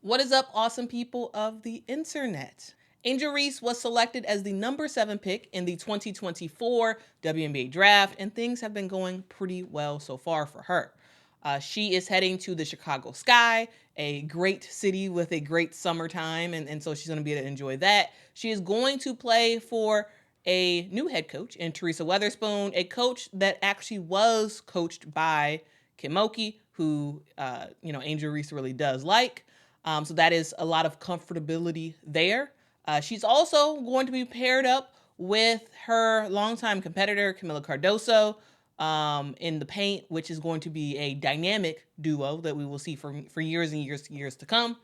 What is up, awesome people of the internet? Angel Reese was selected as the number 7 pick in the 2024 WNBA draft, and things have been going pretty well so far for her. She is heading to the Chicago Sky, a great city with a great summertime, and so she's going to be able to enjoy that. She is going to play for a new head coach in Teresa Weatherspoon, a coach that actually was coached by Kim Mulkey, who Angel Reese really does like. So that is a lot of comfortability there. She's also going to be paired up with her longtime competitor, Camila Cardoso, in the paint, which is going to be a dynamic duo that we will see for years and years to come.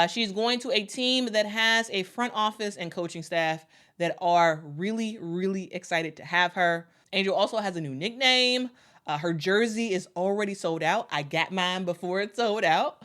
She's going to a team that has a front office and coaching staff that are really, really excited to have her. Angel also has a new nickname. Her jersey is already sold out. I got mine before it sold out.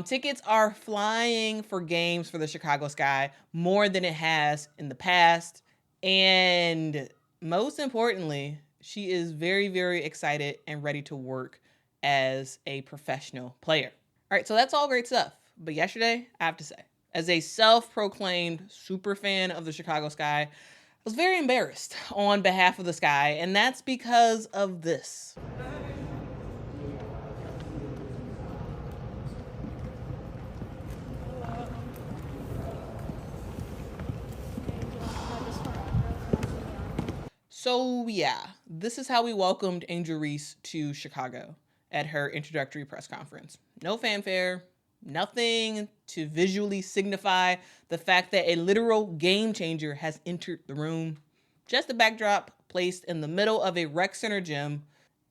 Tickets are flying for games for the Chicago Sky more than it has in the past. And most importantly, she is very, very excited and ready to work as a professional player. All right, so that's all great stuff. But yesterday, I have to say, as a self-proclaimed super fan of the Chicago Sky, I was very embarrassed on behalf of the Sky, and that's because of this. So yeah, this is how we welcomed Angel Reese to Chicago at her introductory press conference. No fanfare, nothing to visually signify the fact that a literal game changer has entered the room. Just a backdrop placed in the middle of a rec center gym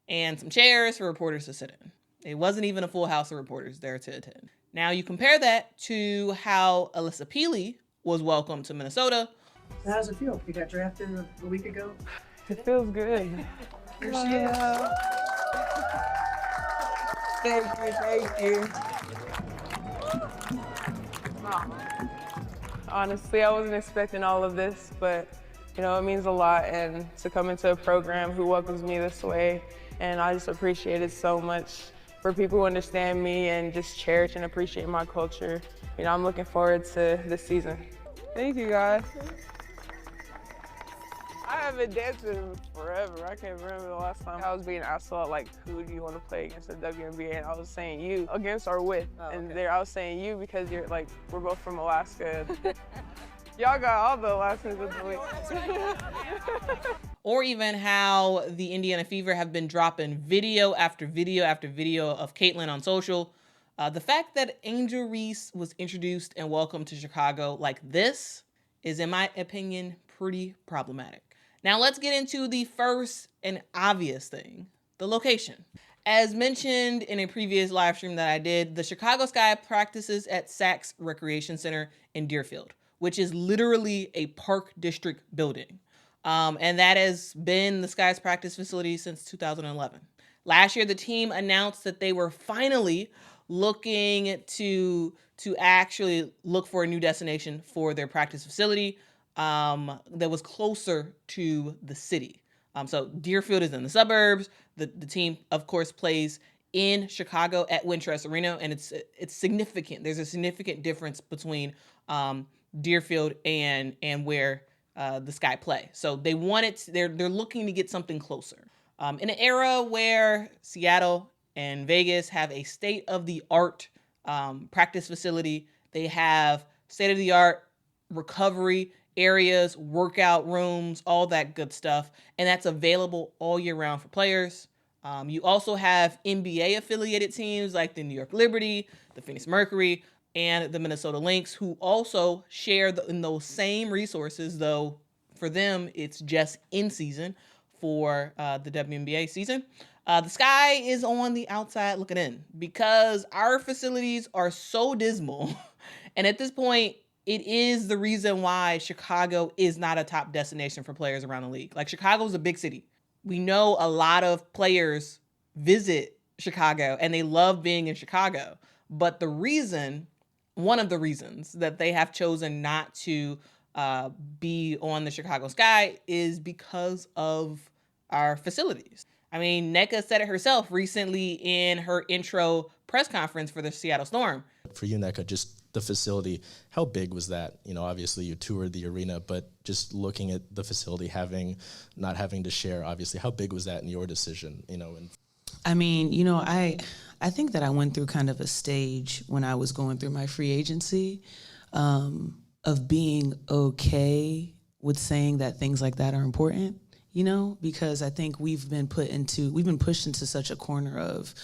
and some chairs for reporters to sit in. It wasn't even a full house of reporters there to attend. Now you compare that to how Alyssa Peely was welcomed to Minnesota. How does it feel? You got drafted a week ago? It feels good. Here she is. Thank you. Honestly, I wasn't expecting all of this, but it means a lot, and to come into a program who welcomes me this way, and I just appreciate it so much. For people who understand me and just cherish and appreciate my culture, I'm looking forward to this season. Thank you, guys. I haven't danced in forever. I can't remember the last time I was being asked about, like, who do you want to play against the WNBA, and I was saying you, against or with. And there I was saying you because you're like, we're both from Alaska. Y'all got all the Alaskans in the league. Or even how the Indiana Fever have been dropping video after video after video of Caitlin on social. The fact that Angel Reese was introduced and welcomed to Chicago like this is, in my opinion, pretty problematic. Now let's get into the first and obvious thing, the location. As mentioned in a previous live stream that I did, the Chicago Sky practices at Sachs Recreation Center in Deerfield, which is literally a park district building. And that has been the Sky's practice facility since 2011. Last year, the team announced that they were finally looking to actually look for a new destination for their practice facility that was closer to the city. So Deerfield is in the suburbs. The team, of course, plays in Chicago at Wintrust Arena, and it's significant. There's a significant difference between Deerfield and where the Sky play. So they're looking to get something closer. In an era where Seattle and Vegas have a state-of-the-art practice facility, they have state-of-the-art recovery areas, workout rooms, all that good stuff, and that's available all year round for players. You also have NBA affiliated teams like the New York Liberty, the Phoenix Mercury, and the Minnesota Lynx, who also share in those same resources, though for them it's just in season for the WNBA season. The Sky is on the outside looking in because our facilities are so dismal. And at this point, it is the reason why Chicago is not a top destination for players around the league. Like, Chicago is a big city. We know a lot of players visit Chicago and they love being in Chicago. But one of the reasons that they have chosen not to be on the Chicago Sky is because of our facilities. I mean, Nneka said it herself recently in her intro press conference for the Seattle Storm. For you, Nneka, just the facility, how big was that? You know, obviously you toured the arena, but just looking at the facility, not having to share, obviously, how big was that in your decision? You know, and I mean, you know, I think that I went through kind of a stage when I was going through my free agency of being okay with saying that things like that are important, you know, because I think we've been pushed into such a corner of,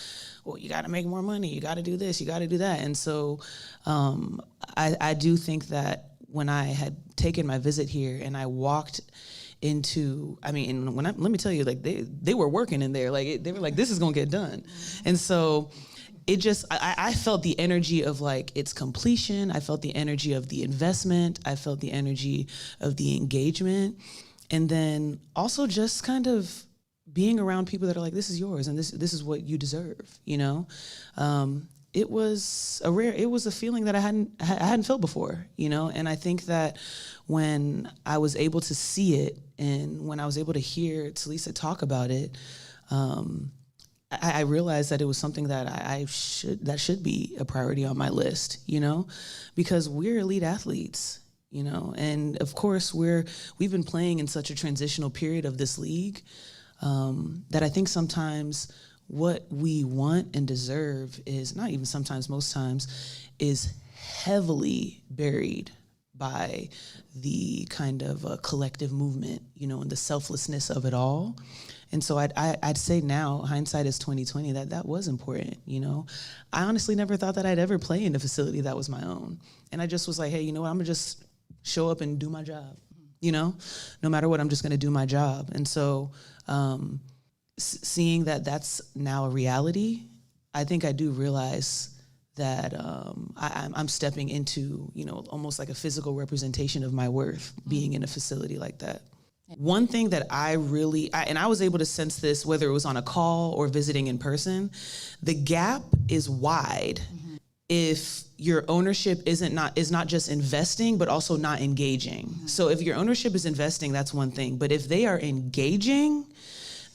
well, you got to make more money, you got to do this, you got to do that. And so I do think that when I had taken my visit here and I walked into, I mean, let me tell you, like they were working in there, like they were like, this is gonna get done. And so it just, I felt the energy of like its completion. I felt the energy of the investment. I felt the energy of the engagement. And then also just kind of being around people that are like, this is yours and this is what you deserve, you know? It was a feeling that I hadn't felt before, you know? And I think that when I was able to see it and when I was able to hear Talisa talk about it, I realized that it was something that that should be a priority on my list, you know, because we're elite athletes, you know, and of course we've been playing in such a transitional period of this league that I think sometimes what we want and deserve is not even sometimes, most times, is heavily buried by the kind of collective movement, you know, and the selflessness of it all. And so I'd say now, hindsight is 2020, that was important, you know. I honestly never thought that I'd ever play in a facility that was my own. And I just was like, hey, you know what, I'm gonna just show up and do my job, you know? No matter what, I'm just gonna do my job. And so seeing that that's now a reality, I think I do realize that I'm stepping into, you know, almost like a physical representation of my worth being in a facility like that. One thing that I was able to sense this, whether it was on a call or visiting in person, the gap is wide if your ownership is not just investing, but also not engaging. So if your ownership is investing, that's one thing. But if they are engaging,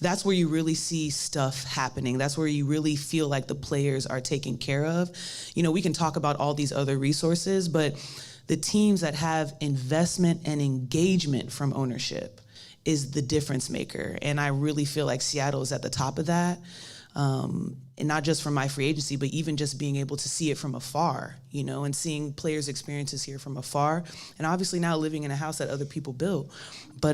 that's where you really see stuff happening. That's where you really feel like the players are taken care of. You know, we can talk about all these other resources, but the teams that have investment and engagement from ownership is the difference maker. And I really feel like Seattle is at the top of that. And not just from my free agency, but even just being able to see it from afar, you know, and seeing players' experiences here from afar. And obviously now living in a house that other people built. But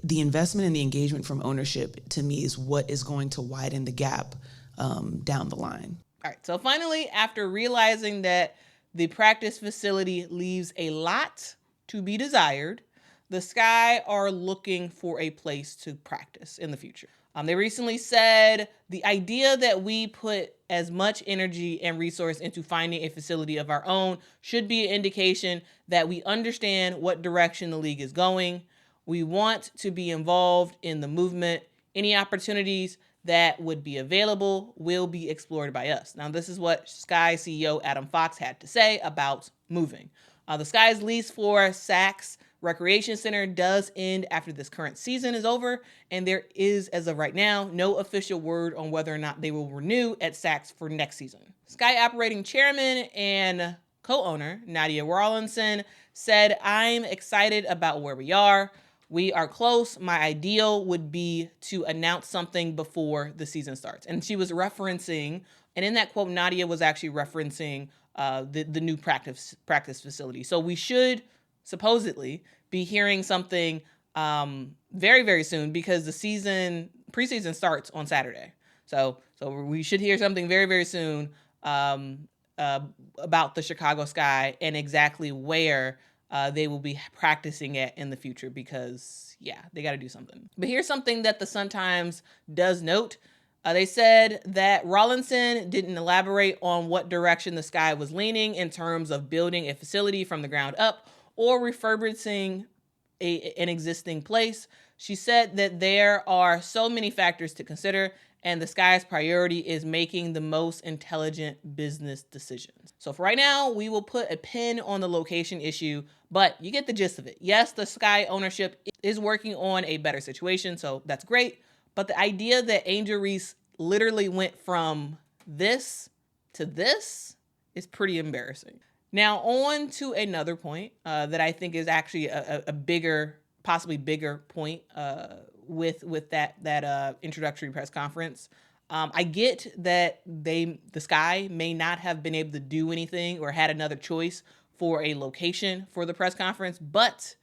the investment and the engagement from ownership, to me, is what is going to widen the gap down the line. All right, so finally, after realizing that the practice facility leaves a lot to be desired, the Sky are looking for a place to practice in the future. They recently said the idea that we put as much energy and resource into finding a facility of our own should be an indication that we understand what direction the league is going. We want to be involved in the movement. Any opportunities that would be available will be explored by us. Now, this is what Sky CEO Adam Fox had to say about moving. The Sky's lease for Saks Recreation Center does end after this current season is over, and there is, as of right now, no official word on whether or not they will renew at Saks for next season. Sky operating chairman and co-owner Nadia Rawlinson said, "I'm excited about where we are. We are close. My ideal would be to announce something before the season starts." And she was referencing, and in that quote, Nadia was actually referencing the new practice facility. So we should supposedly be hearing something very, very soon, because the preseason starts on Saturday. So we should hear something very, very soon about the Chicago Sky and exactly where they will be practicing at in the future, because, yeah, they got to do something. But here's something that the Sun-Times does note. They said that Rawlinson didn't elaborate on what direction the Sky was leaning in terms of building a facility from the ground up or refurbishing an existing place. She said that there are so many factors to consider, and the Sky's priority is making the most intelligent business decisions. So for right now, we will put a pin on the location issue, but you get the gist of it. Yes, the Sky ownership is working on a better situation, so that's great. But the idea that Angel Reese literally went from This to this is pretty embarrassing. Now on to another point that I think is actually a bigger, possibly bigger point with that introductory press conference. I get that the Sky may not have been able to do anything or had another choice for a location for the press conference, but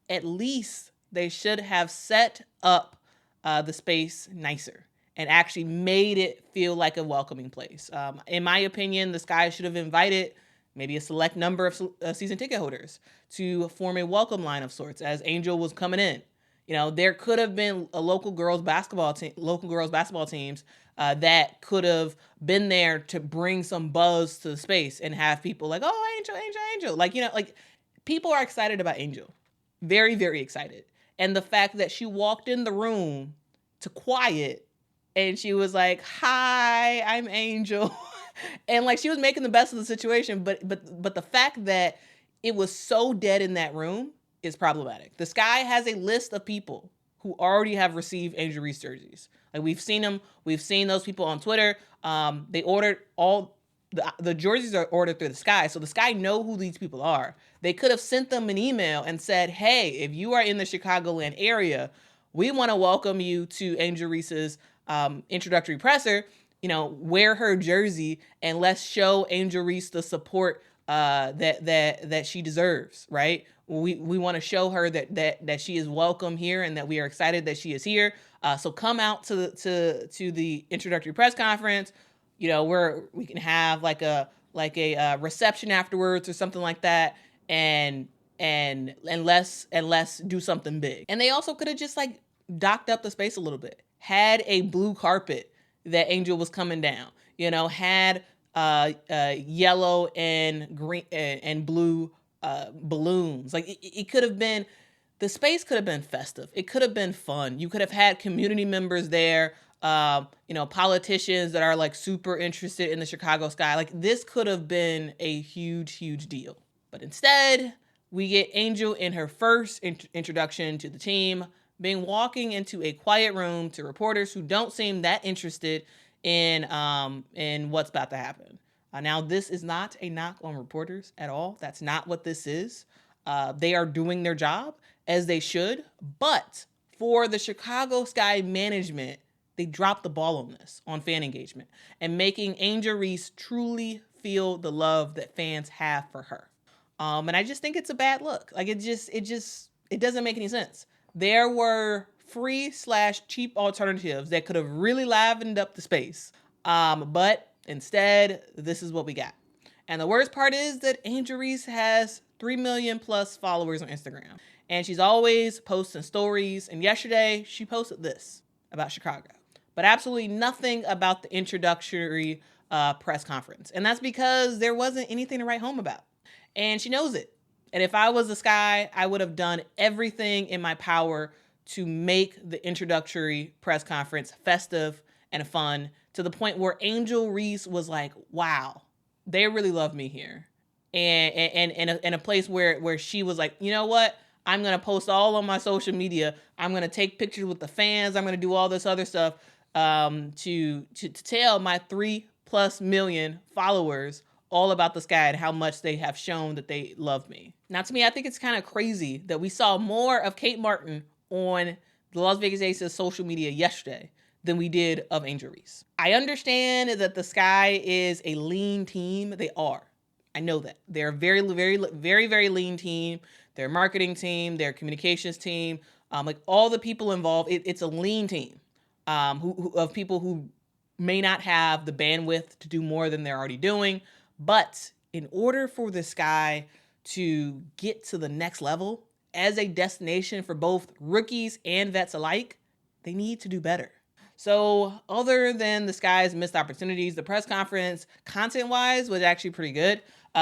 at least they should have set up the space nicer and actually made it feel like a welcoming place. In my opinion, the Sky should have invited maybe a select number of season ticket holders to form a welcome line of sorts as Angel was coming in. You know, there could have been a local girls basketball teams that could have been there to bring some buzz to the space and have people like, oh, Angel, Angel, Angel. Like, you know, like people are excited about Angel. Very, very excited. And the fact that she walked in the room to quiet and she was like, hi, I'm Angel. And like she was making the best of the situation. But the fact that it was so dead in that room is problematic. The Sky has a list of people who already have received Angel Reese jerseys. Like we've seen them. We've seen those people on Twitter. They ordered all the jerseys are ordered through the Sky. So the Sky know who these people are. They could have sent them an email and said, hey, if you are in the Chicagoland area, we want to welcome you to Angel Reese's introductory presser. You know, wear her jersey and let's show Angel Reese the support that she deserves, right? We want to show her that she is welcome here and that we are excited that she is here. So come out to the introductory press conference. You know, where we can have like a reception afterwards or something like that, and let's do something big. And they also could have just like docked up the space a little bit, had a blue carpet that Angel was coming down. You know, had yellow and green and blue balloons. Like it could have been, the space could have been festive. It could have been fun. You could have had community members there, you know, politicians that are like super interested in the Chicago Sky. Like this could have been a huge, huge deal. But instead, we get Angel in her first introduction to the team, being walking into a quiet room to reporters who don't seem that interested in what's about to happen. Now, this is not a knock on reporters at all. That's not what this is. They are doing their job as they should, but for the Chicago Sky management, they dropped the ball on this, on fan engagement, and making Angel Reese truly feel the love that fans have for her. And I just think it's a bad look. Like it doesn't make any sense. There were free/cheap alternatives that could have really livened up the space. But instead, this is what we got. And the worst part is that Angel Reese has 3 million plus followers on Instagram. And she's always posting stories. And yesterday, she posted this about Chicago, but absolutely nothing about the introductory press conference. And that's because there wasn't anything to write home about. And she knows it. And if I was the Sky, I would have done everything in my power to make the introductory press conference festive and fun to the point where Angel Reese was like, wow, they really love me here. And in a place where she was like, you know what? I'm going to post all on my social media. I'm going to take pictures with the fans. I'm going to do all this other stuff to tell my 3+ million followers all about the Sky and how much they have shown that they love me. Now, to me, I think it's kind of crazy that we saw more of Kate Martin on the Las Vegas Aces social media yesterday than we did of Angel Reese. I understand that the Sky is a lean team. They are. I know that. They're a very, very, very, very lean team. Their marketing team, their communications team, like all the people involved, it's a lean team of people who may not have the bandwidth to do more than they're already doing. But in order for the Sky to get to the next level as a destination for both rookies and vets alike, they need to do better. So other than the Sky's missed opportunities, the press conference, content-wise, was actually pretty good,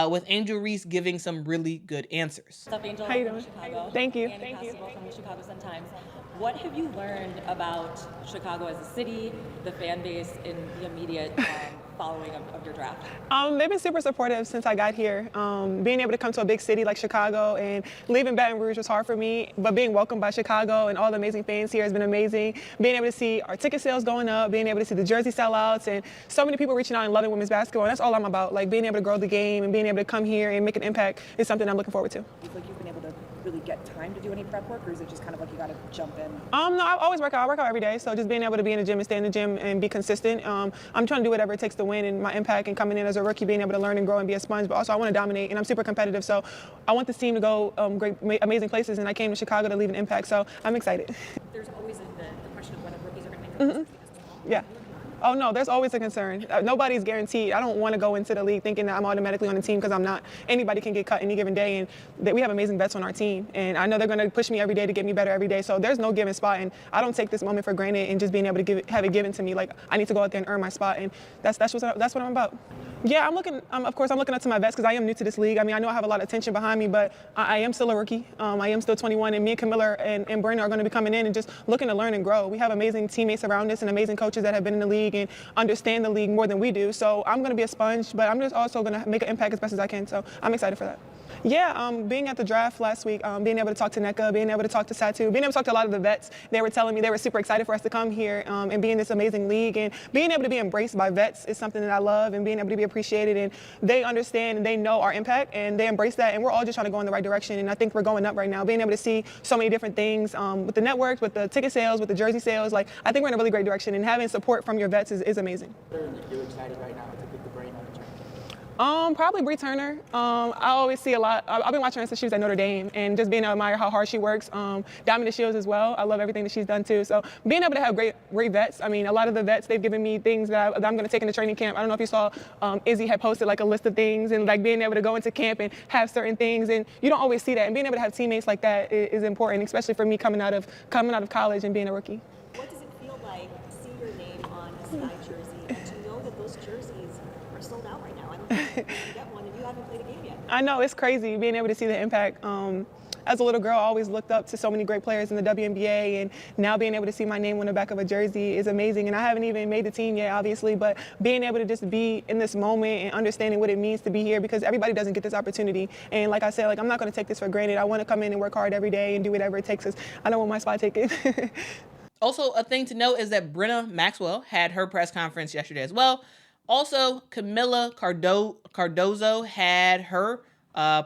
with Angel Reese giving some really good answers. What's up, Angel? How you doing? Chicago. Thank you. Annie Constable from the Chicago Sun-Times. What have you learned about Chicago as a city, the fan base, and the immediate following of your draft? They've been super supportive since I got here. Being able to come to a big city like Chicago and leaving Baton Rouge was hard for me, but being welcomed by Chicago and all the amazing fans here has been amazing. Being able to see our ticket sales going up, being able to see the jersey sellouts, and so many people reaching out and loving women's basketball, and that's all I'm about. Like being able to grow the game and being able to come here and make an impact is something I'm looking forward to. Do you feel like you've been able to really get time to do any prep work, or is it just kind of like you got to jump in? No, I always work out. I work out every day, so just being able to be in the gym and stay in the gym and be consistent. I'm trying to do whatever it takes to win, and my impact and coming in as a rookie, being able to learn and grow and be a sponge, but also I want to dominate, and I'm super competitive, so I want this team to go great, amazing places, and I came to Chicago to leave an impact, so I'm excited. There's always the question of whether rookies are going to make the Yeah. Oh, no, there's always a concern. Nobody's guaranteed. I don't want to go into the league thinking that I'm automatically on the team because I'm not. Anybody can get cut any given day, and we have amazing vets on our team. And I know they're going to push me every day to get me better every day. So there's no given spot, and I don't take this moment for granted and just being able to have it given to me. Like, I need to go out there and earn my spot, and that's what I'm about. Yeah, of course, I'm looking up to my vets because I am new to this league. I mean, I know I have a lot of attention behind me, but I am still a rookie. I am still 21, and me and Camilla and Brenna are going to be coming in and just looking to learn and grow. We have amazing teammates around us and amazing coaches that have been in the league and understand the league more than we do. So I'm going to be a sponge, but I'm just also going to make an impact as best as I can. So I'm excited for that. Yeah, being at the draft last week, being able to talk to NECA, being able to talk to Satu, being able to talk to a lot of the vets, they were telling me they were super excited for us to come here and be in this amazing league. And being able to be embraced by vets is something that I love, and being able to be appreciated. And they understand and they know our impact, and they embrace that. And we're all just trying to go in the right direction. And I think we're going up right now. Being able to see so many different things with the networks, with the ticket sales, with the jersey sales, like I think we're in a really great direction. And having support from your vets is amazing. You're excited right now to pick the brain on the track? Probably Bree Turner. I always see a lot. I've been watching her since she was at Notre Dame, and just being able to admire how hard she works. Diamond Shields as well. I love everything that she's done too. So being able to have great vets. I mean, a lot of the vets, they've given me things that I'm going to take into training camp. I don't know if you saw, Izzy had posted like a list of things, and like being able to go into camp and have certain things, and you don't always see that. And being able to have teammates like that is important, especially for me coming out of college and being a rookie. What does it feel like to see your name on a Sky jersey and to know that those jerseys are sold out right now? I don't think you can get one, and you haven't played a game yet. I know, it's crazy being able to see the impact. As a little girl, I always looked up to so many great players in the WNBA, and now being able to see my name on the back of a jersey is amazing. And I haven't even made the team yet, obviously, but being able to just be in this moment and understanding what it means to be here, because everybody doesn't get this opportunity. And like I said, like I'm not going to take this for granted. I want to come in and work hard every day and do whatever it takes, because I don't want my spot taken. Also, a thing to note is that Brenna Maxwell had her press conference yesterday as well. Also, Camilla Cardozo had her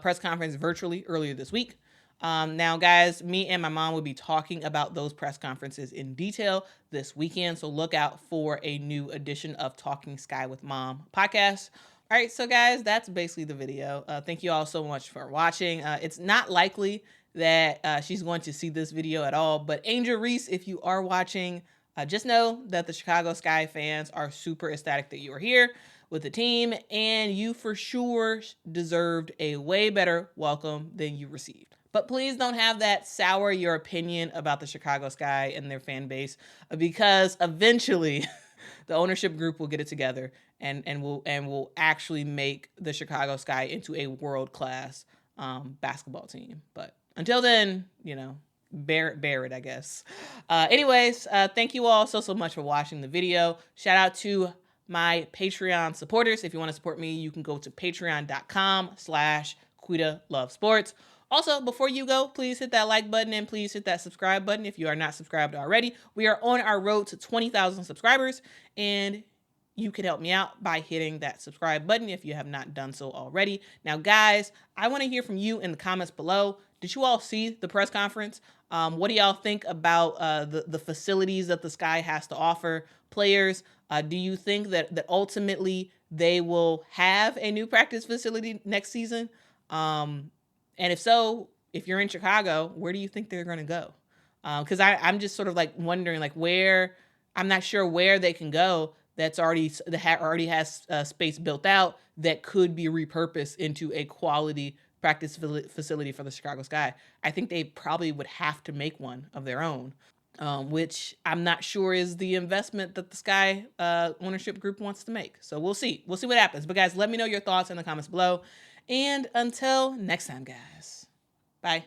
press conference virtually earlier this week. Now, guys, me and my mom will be talking about those press conferences in detail this weekend, so look out for a new edition of Talking Sky with Mom podcast. All right, so guys, that's basically the video. Thank you all so much for watching. It's not likely that she's going to see this video at all, but Angel Reese, if you are watching, just know that the Chicago Sky fans are super ecstatic that you are here with the team, and you for sure deserved a way better welcome than you received. But please don't have that sour your opinion about the Chicago Sky and their fan base, because eventually the ownership group will get it together and will actually make the Chicago Sky into a world-class basketball team. But until then, you know, bear it, I guess. Anyways, thank you all so much for watching the video. Shout out to my Patreon supporters. If you want to support me, you can go to patreon.com/QuitaLoveSports. Also, before you go, please hit that like button and please hit that subscribe button if you are not subscribed already. We are on our road to 20,000 subscribers, and you can help me out by hitting that subscribe button if you have not done so already. Now, guys, I want to hear from you in the comments below. Did you all see the press conference? What do y'all think about the facilities that the Sky has to offer players? Do you think that ultimately they will have a new practice facility next season? And if so, if you're in Chicago, where do you think they're going to go? Because I'm just sort of like wondering, like, where, I'm not sure where they can go that already has space built out that could be repurposed into a quality practice facility for the Chicago Sky. I think they probably would have to make one of their own, which I'm not sure is the investment that the Sky ownership group wants to make. So we'll see. We'll see what happens. But guys, let me know your thoughts in the comments below. And until next time, guys. Bye.